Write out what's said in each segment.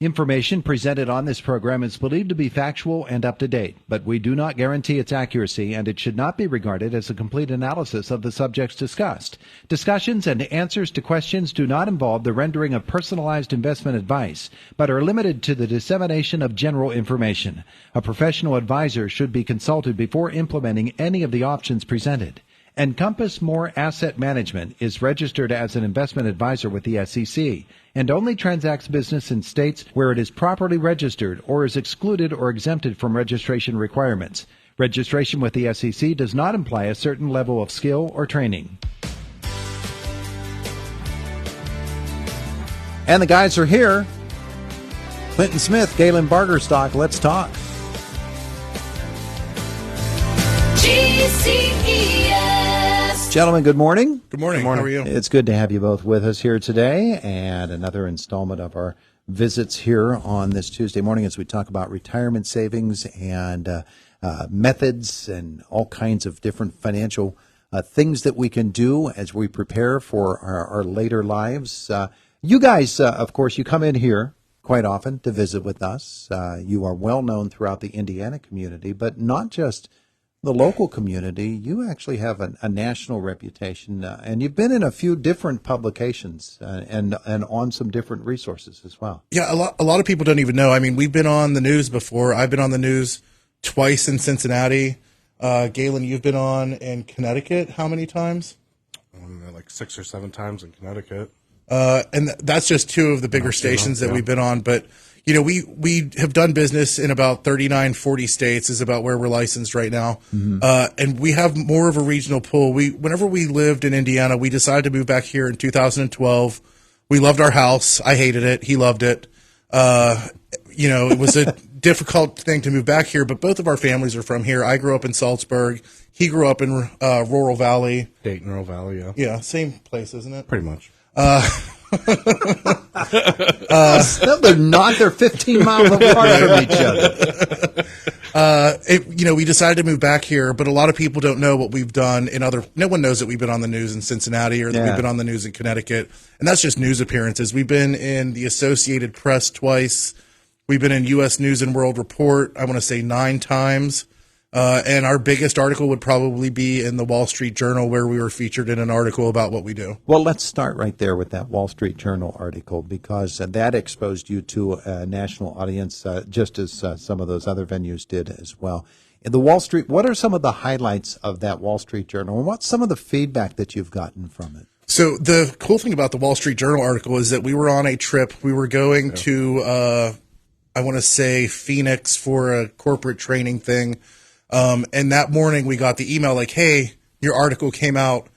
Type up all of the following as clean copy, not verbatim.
Information presented on this program is believed to be factual and up to date, but we do not guarantee its accuracy, and it should not be regarded as a complete analysis of the subjects discussed. Discussions and answers to questions do not involve the rendering of personalized investment advice, but are limited to the dissemination of general information. A professional advisor should be consulted before implementing any of the options presented. Encompass More Asset Management is registered as an investment advisor with the SEC and only transacts business in states where it is properly registered or is excluded or exempted from registration requirements. Registration with the SEC does not imply a certain level of skill or training. And the guys are here. Clinton Smith, Galen Bargerstock, let's talk. GCES. Gentlemen, good morning. Good morning. How are you? It's good to have you both with us here today, and another installment of our visits here on this Tuesday morning as we talk about retirement savings and methods and all kinds of different financial things that we can do as we prepare for our later lives. You guys, of course, you come in here quite often to visit with us. You are well known throughout the Indiana community, but not just the local community. You actually have a national reputation, and you've been in a few different publications and on some different resources as well. Yeah, a lot of people don't even know. I mean, we've been on the news before. I've been on the news twice in Cincinnati. Galen, you've been on in Connecticut how many times? Like 6 or 7 times in Connecticut. And that's just two of the bigger stations that we've been on. But, you know, we have done business in about 39, 40 states is about where we're licensed right now. Mm-hmm. And we have more of a regional pool. Whenever we lived in Indiana, we decided to move back here in 2012. We loved our house. I hated it. He loved it. You know, it was a difficult thing to move back here, but both of our families are from here. I grew up in Salzburg. He grew up in Rural Valley. Dayton, Rural Valley, yeah. Yeah, same place, isn't it? Pretty much. No, they're not. They're 15 miles apart from each other. You know, we decided to move back here, but a lot of people don't know what we've done in other. No one knows that we've been on the news in Cincinnati or that we've been on the news in Connecticut, and that's just news appearances. We've been in the Associated Press twice. We've been in U.S. News and World Report, I want to say 9 times. And our biggest article would probably be in the Wall Street Journal, where we were featured in an article about what we do. Well, let's start right there with that Wall Street Journal article, because that exposed you to a national audience, just as some of those other venues did as well. In the Wall Street, what are some of the highlights of that Wall Street Journal, and what's some of the feedback that you've gotten from it? So the cool thing about the Wall Street Journal article is that we were on a trip. We were going to, I want to say, Phoenix for a corporate training thing. And that morning we got the email like, "Hey, your article came out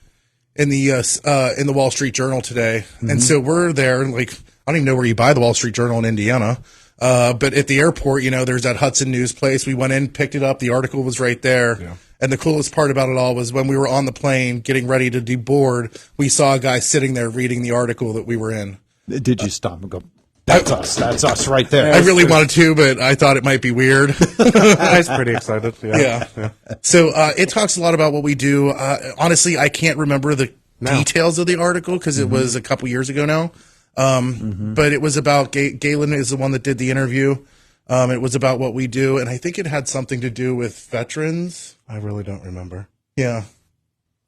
in the Wall Street Journal today." Mm-hmm. And so we're there, like, I don't even know where you buy the Wall Street Journal in Indiana. But at the airport, you know, there's that Hudson News place. We went in, picked it up. The article was right there. Yeah. And the coolest part about it all was when we were on the plane getting ready to deboard, we saw a guy sitting there reading the article that we were in. Did you stop and go, "That's us. That's us right there"? I really wanted to, but I thought it might be weird. I was pretty excited. Yeah. So it talks a lot about what we do. Honestly, I can't remember the details of the article because it was a couple years ago now. But it was about Galen is the one that did the interview. It was about what we do, and I think it had something to do with veterans. I really don't remember. Yeah.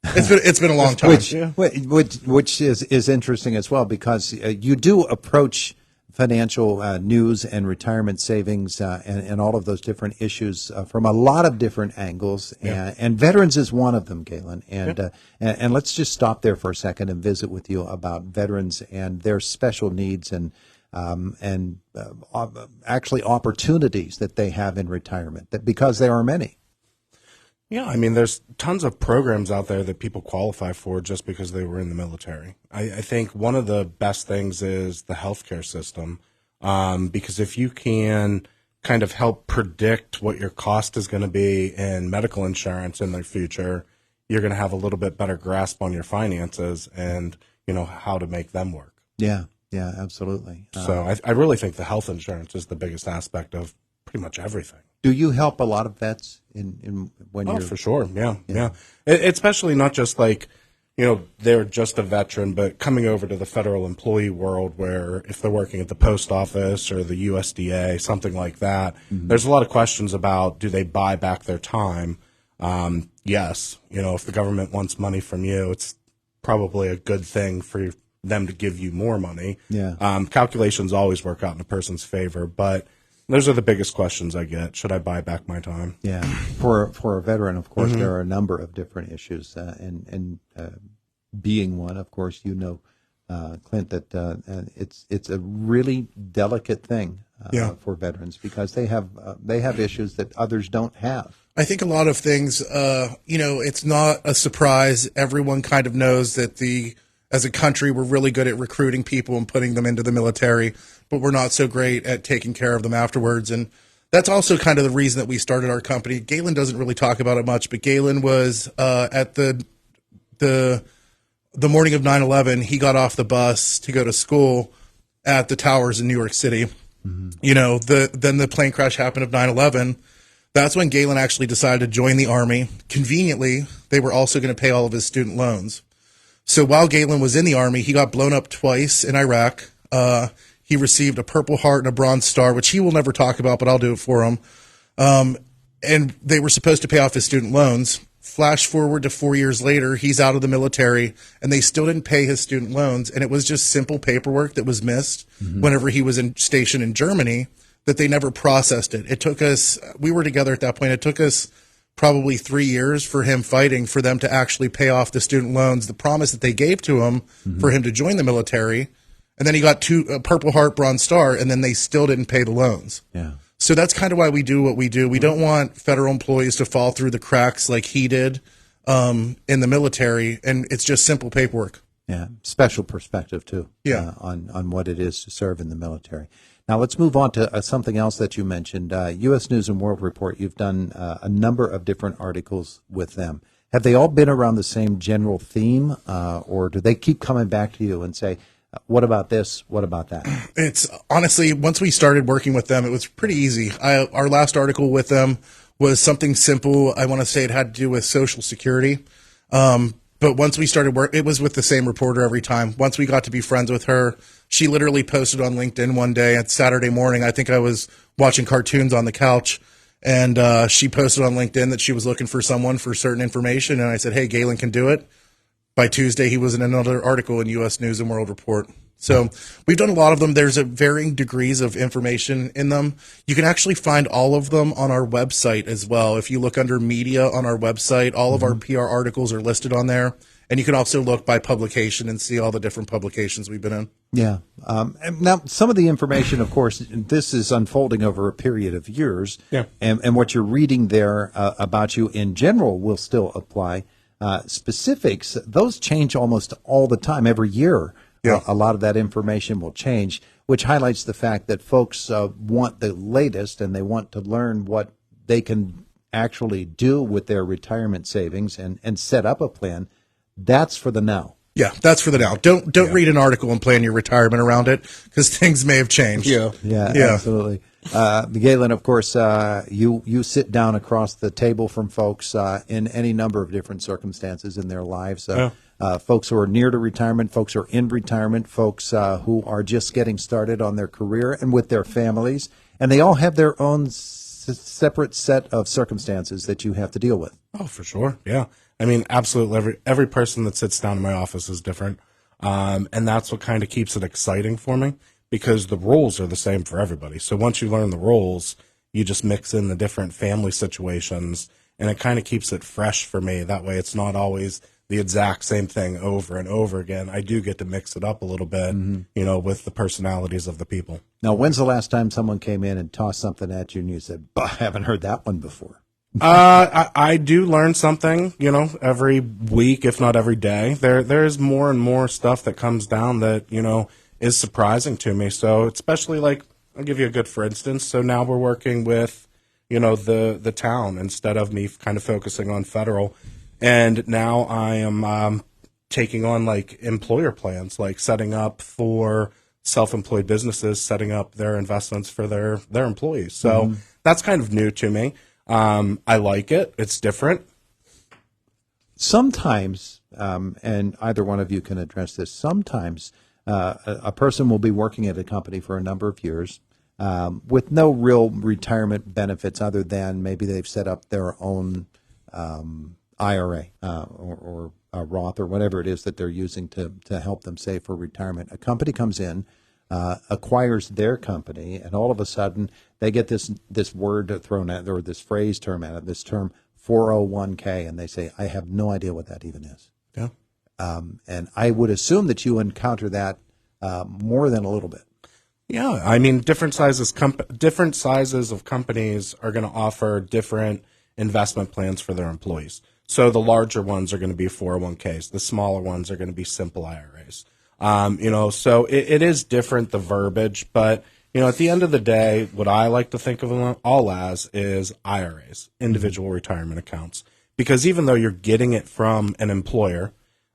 It's been a long time. Which is interesting as well, because you do approach financial news and retirement savings and all of those different issues from a lot of different angles, and veterans is one of them, Galen. And let's just stop there for a second and visit with you about veterans and their special needs and actually opportunities that they have in retirement, because there are many. Yeah, I mean, there's tons of programs out there that people qualify for just because they were in the military. I think one of the best things is the healthcare system, because if you can kind of help predict what your cost is going to be in medical insurance in the future, you're going to have a little bit better grasp on your finances and, you know, how to make them work. Yeah, absolutely. So I really think the health insurance is the biggest aspect of pretty much everything. Do you help a lot of vets in when you're? For sure, yeah. Especially not just like they're just a veteran, but coming over to the federal employee world where if they're working at the post office or the USDA, something like that, there's a lot of questions about, do they buy back their time? Yes. If the government wants money from you, it's probably a good thing for them to give you more money. Yeah. Calculations always work out in a person's favor, but those are the biggest questions I get. Should I buy back my time? Yeah. For a veteran, of course, there are a number of different issues, and being one, of course, Clint, that it's a really delicate thing for veterans because they have issues that others don't have. I think a lot of things, it's not a surprise. Everyone kind of knows that as a country, we're really good at recruiting people and putting them into the military, but we're not so great at taking care of them afterwards. And that's also kind of the reason that we started our company. Galen doesn't really talk about it much, but Galen was at the morning of 9/11. He got off the bus to go to school at the towers in New York City. Mm-hmm. Then the plane crash happened of 9/11. That's when Galen actually decided to join the Army. Conveniently, they were also going to pay all of his student loans. So while Galen was in the Army, he got blown up twice in Iraq. He received a Purple Heart and a Bronze Star, which he will never talk about, but I'll do it for him. And they were supposed to pay off his student loans. Flash forward to 4 years later, he's out of the military, and they still didn't pay his student loans. And it was just simple paperwork that was missed whenever he was stationed in Germany, that they never processed it. It took us, we were together at that point, it took us probably 3 years for him fighting for them to actually pay off the student loans, the promise that they gave to him for him to join the military. And then he got a Purple Heart, Bronze Star, and then they still didn't pay the loans. Yeah. So that's kind of why we do what we do. We don't want federal employees to fall through the cracks like he did in the military, and it's just simple paperwork. Yeah, special perspective, too, on what it is to serve in the military. Now, let's move on to something else that you mentioned. U.S. News and World Report, you've done a number of different articles with them. Have they all been around the same general theme, or do they keep coming back to you and say, what about this? What about that? It's honestly, once we started working with them, it was pretty easy. Our last article with them was something simple. I want to say it had to do with Social Security. But once we started work, it was with the same reporter every time. Once we got to be friends with her, she literally posted on LinkedIn one day at Saturday morning. I think I was watching cartoons on the couch, and she posted on LinkedIn that she was looking for someone for certain information. And I said, hey, Galen can do it. By Tuesday, he was in another article in U.S. News and World Report. So we've done a lot of them. There's varying degrees of information in them. You can actually find all of them on our website as well. If you look under media on our website, all of our PR articles are listed on there. And you can also look by publication and see all the different publications we've been in. Yeah. And now, some of the information, of course, this is unfolding over a period of years. Yeah. And what you're reading there about you in general will still apply. Specifics, those change almost all the time. Every year, a lot of that information will change, which highlights the fact that folks want the latest and they want to learn what they can actually do with their retirement savings and set up a plan. That's for the now. Yeah, that's for the now. Don't read an article and plan your retirement around it, because things may have changed. Yeah, absolutely. Galen, of course, you sit down across the table from folks in any number of different circumstances in their lives. Folks who are near to retirement, folks who are in retirement, folks who are just getting started on their career and with their families, and they all have their own separate set of circumstances that you have to deal with. Oh, for sure. Yeah. I mean, absolutely. Every person that sits down in my office is different. And that's what kind of keeps it exciting for me, because the roles are the same for everybody. So once you learn the roles, you just mix in the different family situations, and it kind of keeps it fresh for me. That way it's not always the exact same thing over and over again. I do get to mix it up a little bit, with the personalities of the people. Now, when's the last time someone came in and tossed something at you and you said, I haven't heard that one before? I do learn something, every week, if not every day. There's more and more stuff that comes down that, is surprising to me. So especially, I'll give you a good for instance. So now we're working with, the town instead of me kind of focusing on federal. And now I am taking on employer plans, setting up for self-employed businesses, setting up their investments for their employees. So that's kind of new to me. I like it. It's different. Sometimes, and either one of you can address this, sometimes a person will be working at a company for a number of years with no real retirement benefits other than maybe they've set up their own IRA or a Roth or whatever it is that they're using to help them save for retirement. A company comes in, acquires their company, and all of a sudden they get this word thrown at, or this phrase term at it, this term 401k, and they say, I have no idea what that even is. Yeah. And I would assume that you encounter that more than a little bit. Yeah, I mean, different sizes of companies are going to offer different investment plans for their employees. So the larger ones are going to be 401ks. The smaller ones are going to be simple IRAs. So it is different, the verbiage, but at the end of the day, what I like to think of them all as is IRAs, individual retirement accounts, because even though you're getting it from an employer,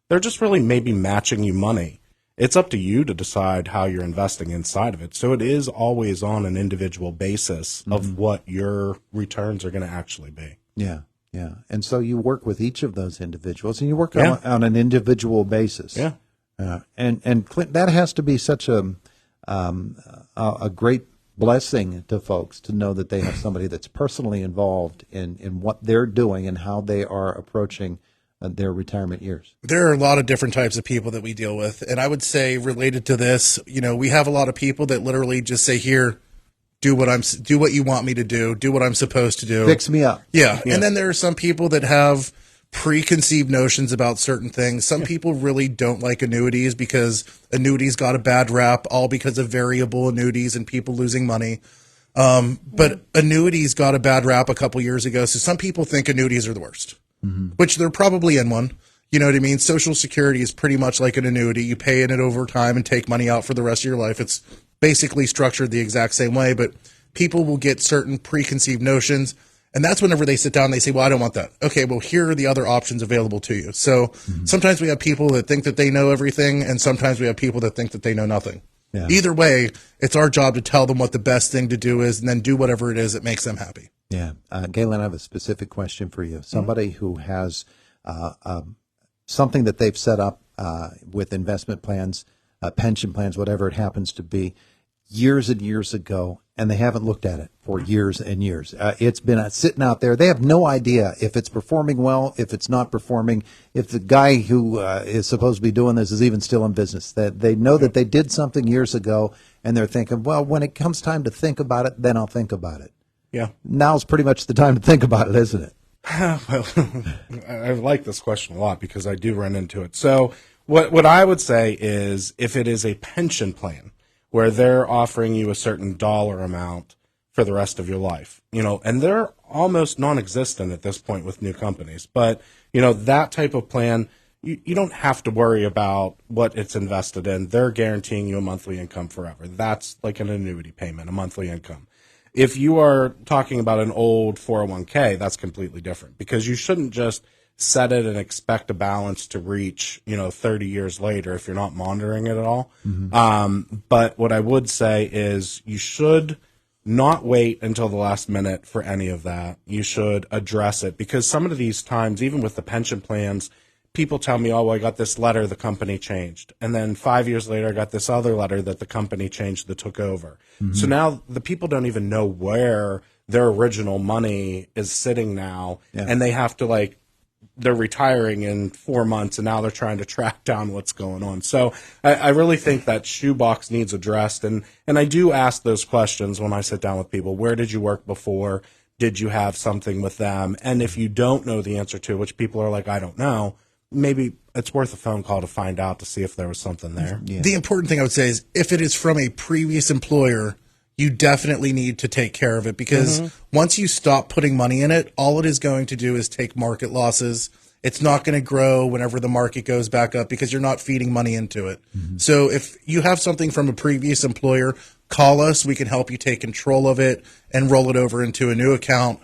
they're just really maybe matching you money. It's up to you to decide how you're investing inside of it. So it is always on an individual basis of what your returns are going to actually be. Yeah. Yeah. And so you work with each of those individuals, and you work on an individual basis. Yeah. And Clint, that has to be such a great blessing to folks to know that they have somebody that's personally involved in what they're doing and how they are approaching their retirement years. There are a lot of different types of people that we deal with. And I would say related to this, we have a lot of people that literally just say, here, do what you want me to do what I'm supposed to do. Fix me up. Yeah. And then there are some people that have preconceived notions about certain things. Some people really don't like annuities because annuities got a bad rap, all because of variable annuities and people losing money. But annuities got a bad rap a couple years ago. So some people think annuities are the worst, which they're probably in one. You know what I mean? Social Security is pretty much like an annuity. You pay in it over time and take money out for the rest of your life. It's basically structured the exact same way, but people will get certain preconceived notions. And that's whenever they sit down and they say, well, I don't want that. Okay, well, here are the other options available to you. So sometimes we have people that think that they know everything, and sometimes we have people that think that they know nothing. Yeah. Either way, it's our job to tell them what the best thing to do is and then do whatever it is that makes them happy. Yeah. Galen, I have a specific question for you. Somebody who has something that they've set up with investment plans, pension plans, whatever it happens to be, years and years ago, and they haven't looked at it for years and years. It's been sitting out there. They have no idea if it's performing well, if it's not performing, if the guy who is supposed to be doing this is even still in business. That they know that they did something years ago, and they're thinking, well, when it comes time to think about it, then I'll think about it. Yeah. Now's pretty much the time to think about it, isn't it? Well, I like this question a lot because I do run into it. So what I would say is if it is a pension plan, where they're offering you a certain dollar amount for the rest of your life, and they're almost non-existent at this point with new companies. But, that type of plan, you don't have to worry about what it's invested in. They're guaranteeing you a monthly income forever. That's like an annuity payment, a monthly income. If you are talking about an old 401k, that's completely different because you shouldn't just set it and expect a balance to reach, 30 years later if you're not monitoring it at all. But what I would say is you should not wait until the last minute for any of that. You should address it because some of these times, even with the pension plans, people tell me, oh, well, I got this letter, the company changed. And then 5 years later, I got this other letter that the company changed that took over. So now the people don't even know where their original money is sitting now. Yeah. And they have to they're retiring in 4 months, and now they're trying to track down what's going on. So I really think that shoebox needs addressed. And I do ask those questions when I sit down with people. Where did you work before? Did you have something with them? And if you don't know the answer to, which people are like, I don't know, maybe it's worth a phone call to find out to see if there was something there. Yeah. The important thing I would say is if it is from a previous employer, you definitely need to take care of it because once you stop putting money in it, all it is going to do is take market losses. It's not going to grow whenever the market goes back up because you're not feeding money into it. So if you have something from a previous employer, call us. We can help you take control of it and roll it over into a new account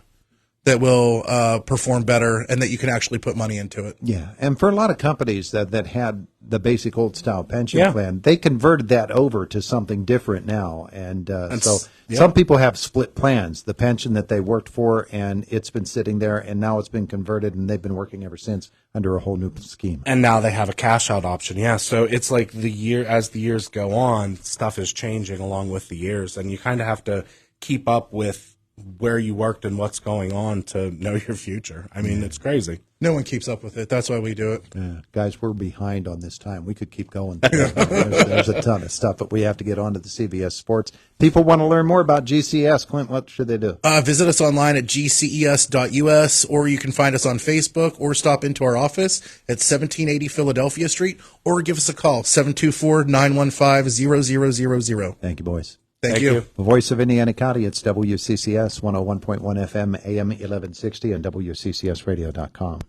that will perform better and that you can actually put money into it. Yeah, and for a lot of companies that had the basic old style pension plan, they converted that over to something different now. And so some people have split plans, the pension that they worked for, and it's been sitting there, and now it's been converted, and they've been working ever since under a whole new scheme. And now they have a cash out option. Yeah, so it's like as the years go on, stuff is changing along with the years, and you kind of have to keep up with where you worked and what's going on to know your future. I mean, it's crazy. No one keeps up with it. That's why we do it. Yeah. Guys, we're behind on this time. We could keep going. There's a ton of stuff, but we have to get on to the CBS Sports. People want to learn more about GCES. Clint, what should they do? Visit us online at gces.us, or you can find us on Facebook, or stop into our office at 1780 Philadelphia Street, or give us a call, 724-915-0000. Thank you, boys. Thank you. The voice of Indiana County, it's WCCS 101.1 FM, AM 1160, and WCCSradio.com.